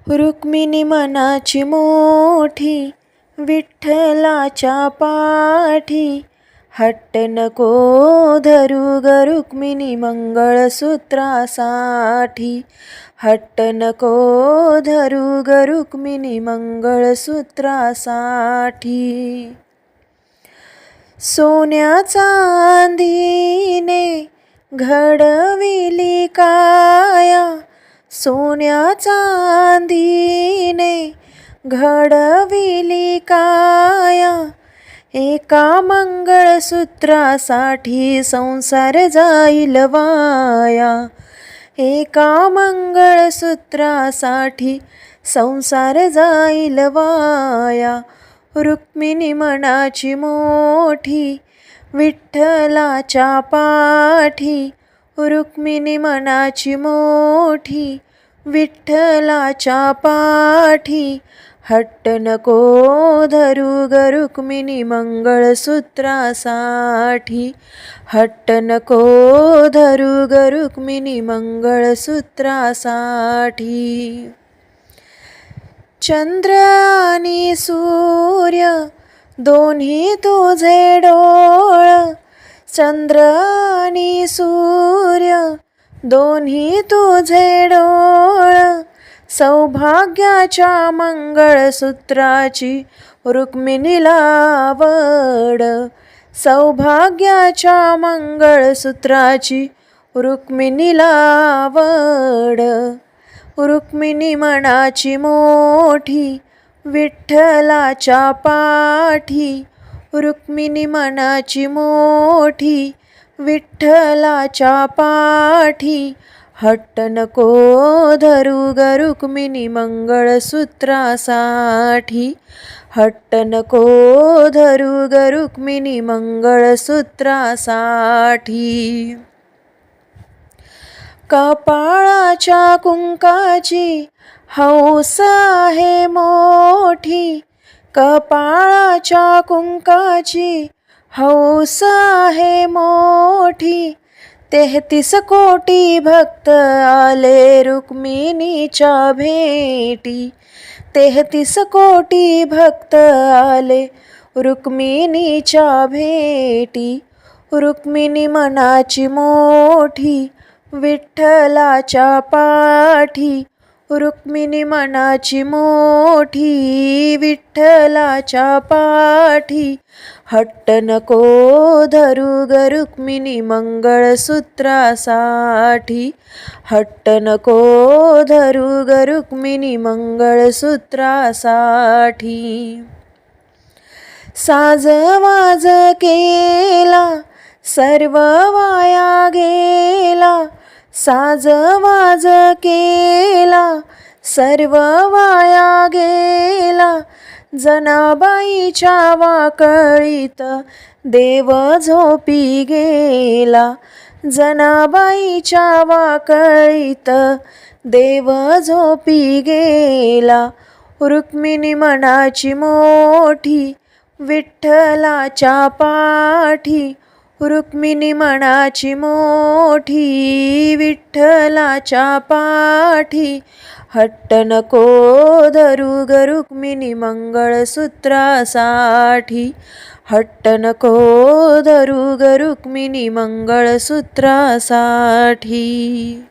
रुक्मिणी मनाची मोठी, विठ्ठलाच्या पाठी. हट्ट नको धरू ग रुक्मिणी मंगळसूत्रासाठी. हट्ट नको धरू ग रुक्मिणी मंगळसूत्रासाठी. सोन्या चांदीने घडविली काया, सोन्या चांदीने घडविली काया. एका मंगळसूत्रासाठी संसार जाईल वाया. एका मंगळसूत्रासाठी संसार जाईल वाया. रुक्मिणी मनाची मोठी, विठ्ठलाच्या पाठी. रुक्मिणी मनाची मोठी, विठ्ठलाच्या पाठी. हट्ट नको धरू ग रुक्मिणी मंगळसूत्रासाठी. हट्ट नको धरू ग रुक्मिणी मंगळसूत्रासाठी. चंद्र आणि सूर्य दोन्ही तुझे डोळ. चंद्र आणि सूर्य दोन्ही तुझे डोळ. सौभाग्याच्या मंगळसूत्राची रुक्मिणीला आवड. सौभाग्याच्या मंगळसूत्राची रुक्मिणीला आवड. रुक्मिणी मनाची मोठी, विठ्ठलाच्या पाठी. रुक्मिणी मनाची मोठी, विठ्ठलाच्या पाठी. हट्ट नको धरू ग रुक्मिणी मंगळसूत्रासाठी. हट्ट नको धरू ग रुक्मिणी मंगळसूत्रासाठी. कपाळाच्या कुंकाची हौस आहे मोठी. कपाळाच्या कुंकाची हौस आहे मोठी. 33 कोटी भक्त आले रुक्मिणीच्या भेटी. 33 कोटी भक्त आले रुक्मिणीच्या भेटी. रुक्मिणी मनाची मोठी, विठ्ठलाच्या पाठी. रुक्मिणी मनाची मोठी, विठ्ठलाच्या पाठी. हट्ट नको धरू ग रुक्मिणी मंगळसूत्रासाठी. हट्ट नको धरू ग रुक्मिणी मंगळसूत्रासाठी. साज वाज केला सर्व वाया गेला. साज वाज केला सर्व वाया गेला. जनाबाईच्या वाकळीत देव झोपी गेला. जनाबाईच्या वाकळीत देव झोपी गेला. रुक्मिणी मनाची मोठी, विठ्ठलाच्या पाठी. रुक्मिणी मनाची मोठी, विठ्ठलाच्या पाठी. हट्ट नको धरू ग रुक्मिणी मंगळसूत्रासाठी. हट्ट नको धरू ग रुक्मिणी मंगळसूत्रासाठी.